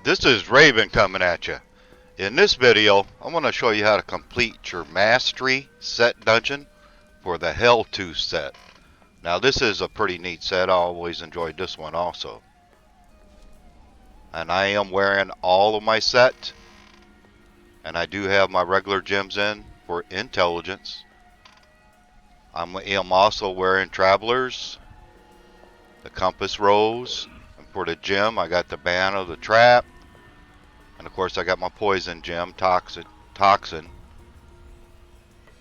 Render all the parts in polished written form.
This is Raven coming at you. In this video, I want to show you how to complete your Mastery set dungeon for the Helltooth set. Now this is a pretty neat set. I always enjoyed this one also. And I am wearing all of my set. And I do have my regular gems in for intelligence. I am also wearing Travelers, the Compass Rose, and for the gem I got the Ban of the Trap. And of course I got my poison gem, toxin.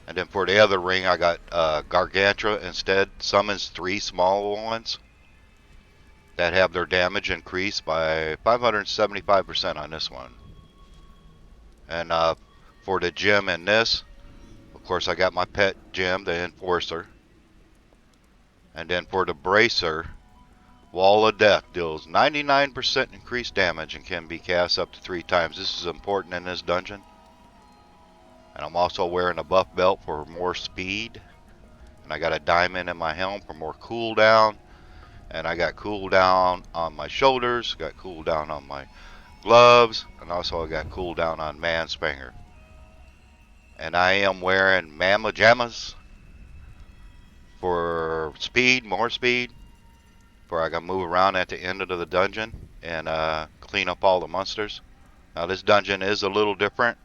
And then for the other ring I got Gargantua instead. Summons 3 small ones that have their damage increased by 575% on this one. And for the gem in this, of course I got my pet gem, the Enforcer. And then for the Bracer, Wall of Death deals 99% increased damage and can be cast up to 3 times. This is important in this dungeon. And I'm also wearing a buff belt for more speed. And I got a diamond in my helm for more cooldown. And I got cooldown on my shoulders, got cooldown on my gloves, and also I got cooldown on Manspanger. And I am wearing Mama Jammas for speed, more speed. For I can move around at the end of the dungeon and clean up all the monsters. Now this dungeon is a little different.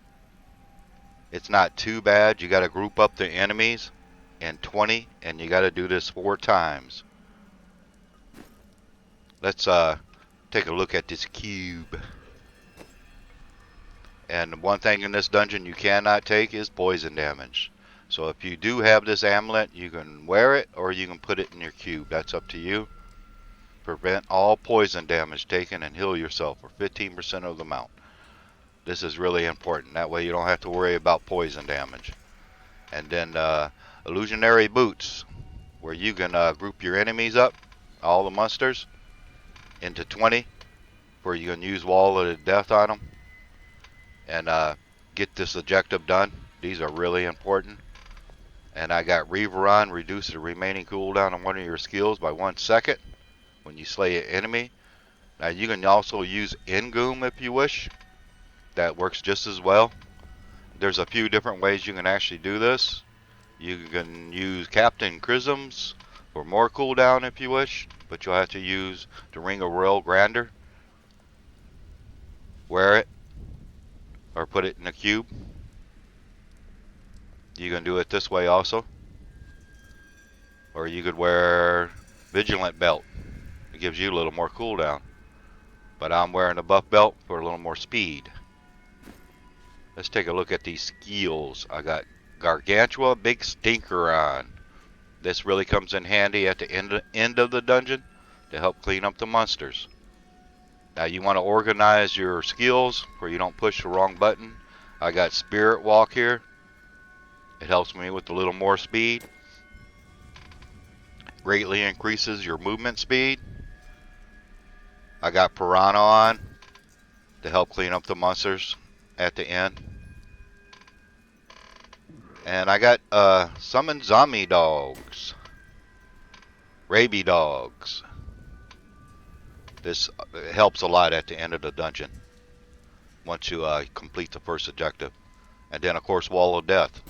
It's not too bad. You got to group up the enemies in 20 and you got to do this 4 times. Let's take a look at this cube. And one thing in this dungeon you cannot take is poison damage. So if you do have this amulet, you can wear it or you can put it in your cube. That's up to you. Prevent all poison damage taken and heal yourself for 15% of the amount. This is really important. That way you don't have to worry about poison damage. And then illusionary boots, where you can group your enemies up, all the monsters, into 20, where you can use Wall of the Death on them and get this objective done. These are really important. And I got Reveron, reduce the remaining cooldown on one of your skills by 1 second when you slay an enemy. Now you can also use Ingoom if you wish. That works just as well. There's a few different ways you can actually do this. You can use Captain Chrisms for more cooldown if you wish, but you'll have to use the Ring of Royal Grandeur. Wear it or put it in a cube. You can do it this way also. Or you could wear Vigilant Belt. It gives you a little more cooldown. But I'm wearing a buff belt for a little more speed. Let's take a look at these skills. I got Gargantua Big Stinker on. This really comes in handy at the end of the dungeon to help clean up the monsters. Now you want to organize your skills where you don't push the wrong button. I got Spirit Walk here. It helps me with a little more speed. Greatly increases your movement speed. I got Piranha on to help clean up the monsters at the end. And I got Summon Zombie Dogs. Rabies Dogs. This helps a lot at the end of the dungeon once you complete the first objective. And then of course Wall of Death.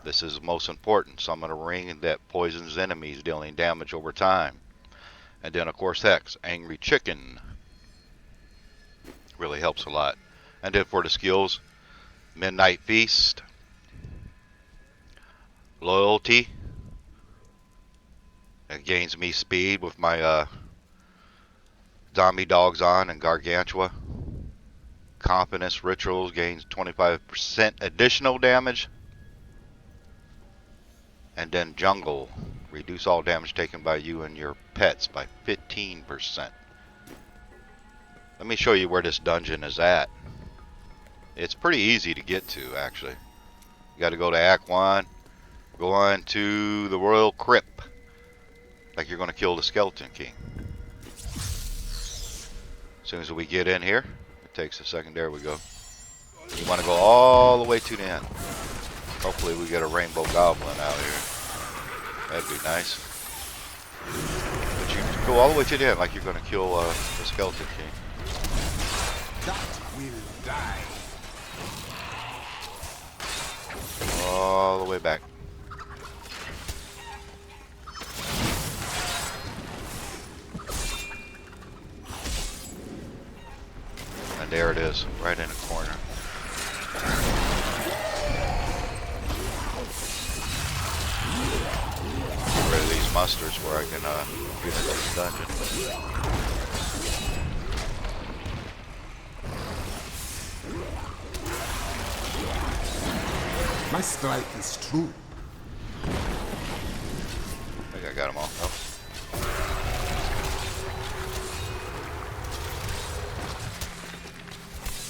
This is most important. Summon a ring that poisons enemies, dealing damage over time. And then of course Hex, Angry Chicken. Really helps a lot. And then for the skills, Midnight Feast, Loyalty. It gains me speed with my Zombie Dogs on, and Gargantua. Confidence Rituals gains 25% additional damage. And then Jungle, reduce all damage taken by you and your pets by 15%. Let me show you where this dungeon is at. It's pretty easy to get to, actually. You got to go to Act 1, go into the Royal Crypt, like you're going to kill the Skeleton King. As soon as we get in here, it takes a second, there we go. You want to go all the way to the end. Hopefully we get a Rainbow Goblin out here. That'd be nice. But you go all the way to the end like you're going to kill the Skeleton King. That will die. All the way back. And there it is, right in the corner. Get rid of these musters where I can get into the dungeon. My strike is true. I think I got them all. Oh.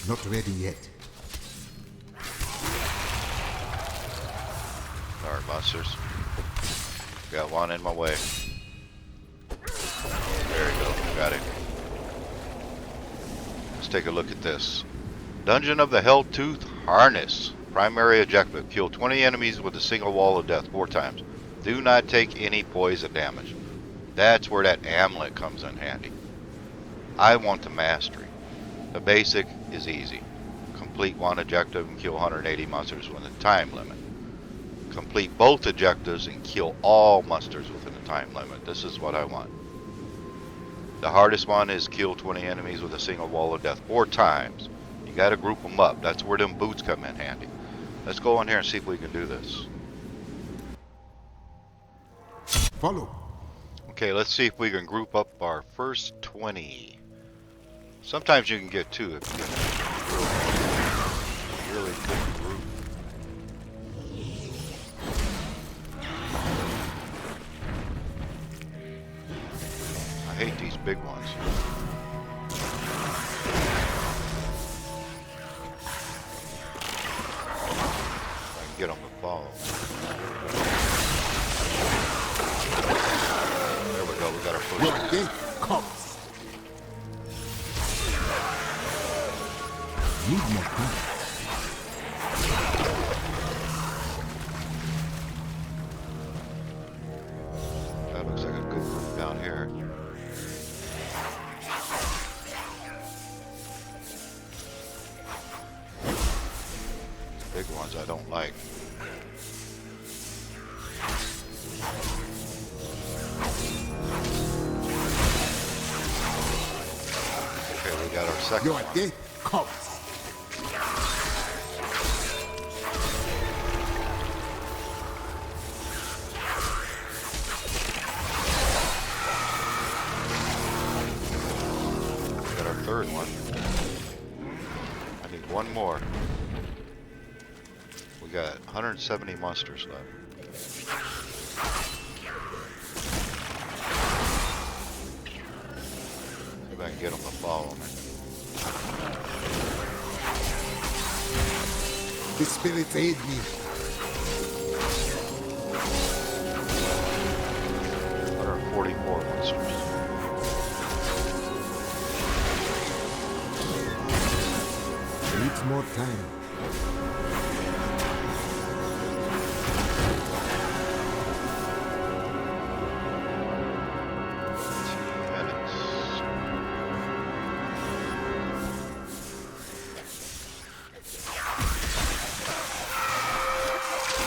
Not ready yet. Alright, monsters. Got one in my way. There you go. Got him. Let's take a look at this. Dungeon of the Helltooth Harness. Primary objective. Kill 20 enemies with a single wall of death 4 times. Do not take any poison damage. That's where that amulet comes in handy. I want the mastery. The basic is easy. Complete one objective and kill 180 monsters within a time limit. Complete both objectives and kill all monsters within a time limit. This is what I want. The hardest one is kill 20 enemies with a single wall of death 4 times. You gotta group them up. That's where them boots come in handy. Let's go in here and see if we can do this. Follow. Okay, let's see if we can group up our first 20. Sometimes you can get 2 if you get a really good group. I hate these big ones. I can get them to follow. There we go, we got our first Your one. day comes. Need more time. That looks like a good group down here. Big ones I don't like. Okay, we got our second Your one. day comes. We got our third one. I need one more. We got 170 monsters left. See if I can get them to follow me. The spirits aid me. 144 monsters. Needs more time.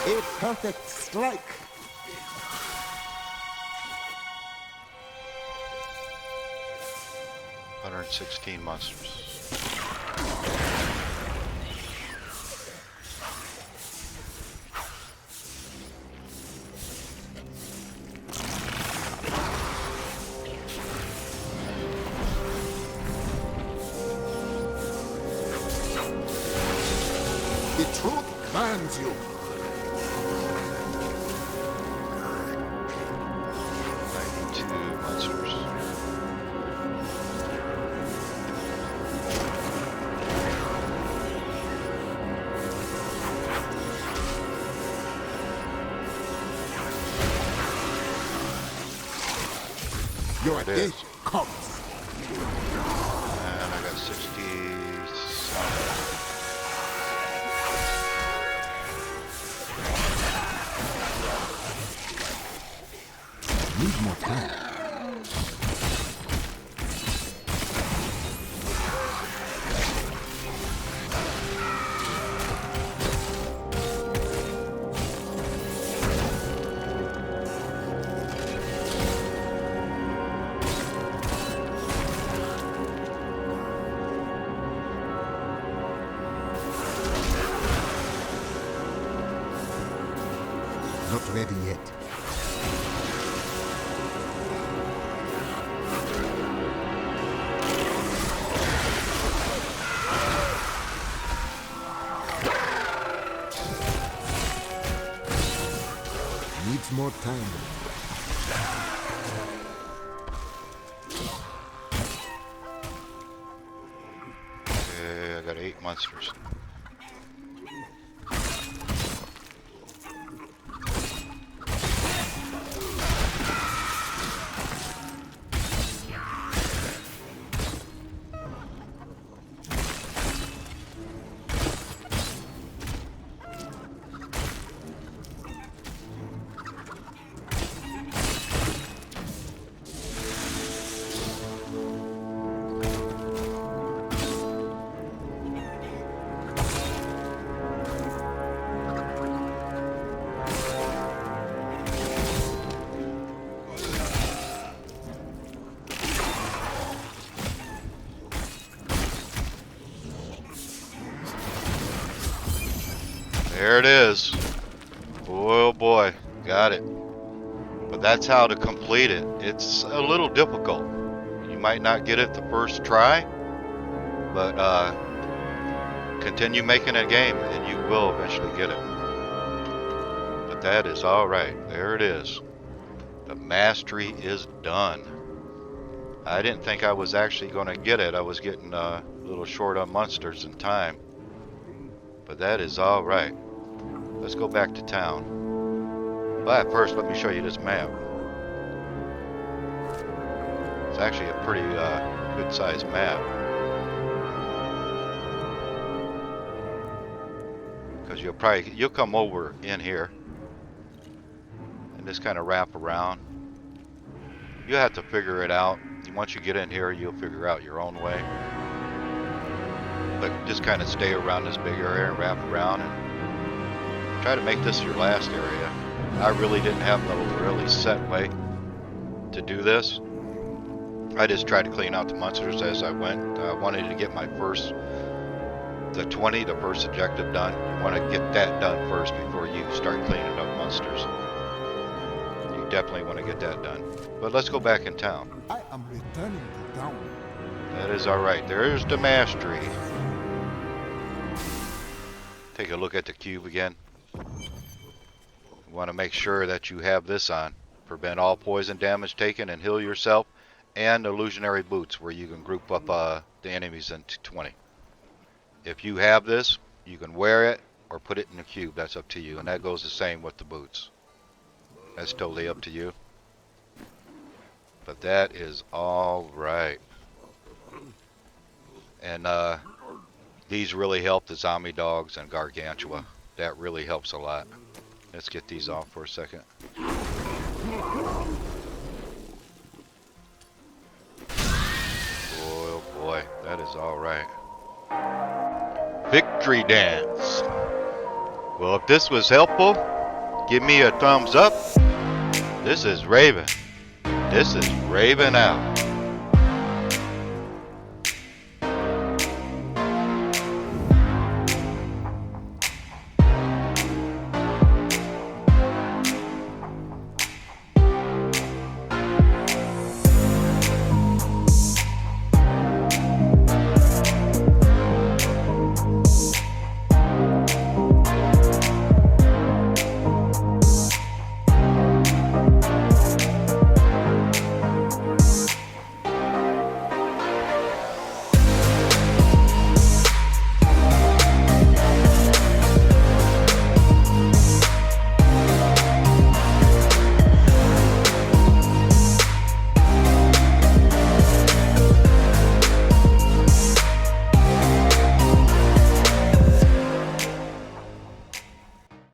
A perfect strike. $116 monsters. The truth burns you. 92 monsters. Your It day is. comes. And I got 60. Need more time. ready yet. Needs more time. Okay, I got 8 monsters. There it is. Oh boy, got it. But that's how to complete it. It's a little difficult. You might not get it the first try, but continue making a game and you will eventually get it. But that is alright. There it is. The mastery is done. I didn't think I was actually going to get it. I was getting a little short on monsters in time. But that is alright. Let's go back to town. But first, let me show you this map. It's actually a pretty good sized map. Because you'll come over in here and just kind of wrap around. You have to figure it out. Once you get in here, you'll figure out your own way. But just kind of stay around this big area and wrap around and try to make this your last area. I really didn't have no really set way to do this. I just tried to clean out the monsters as I went. I wanted to get my first, the first objective done. You want to get that done first before you start cleaning up monsters. You definitely want to get that done. But let's go back in town. I am returning to town. That is alright. There's the mastery. Take a look at the cube again. You want to make sure that you have this on. Prevent all poison damage taken and heal yourself. And illusionary boots where you can group up the enemies into 20. If you have this, you can wear it or put it in the cube. That's up to you. And that goes the same with the boots. That's totally up to you. But that is all right. And these really help the zombie dogs and gargantua. That really helps a lot. Let's get these off for a second. Oh boy, that is all right. Victory dance. Well, if this was helpful, give me a thumbs up. This is Raven. This is Raven out.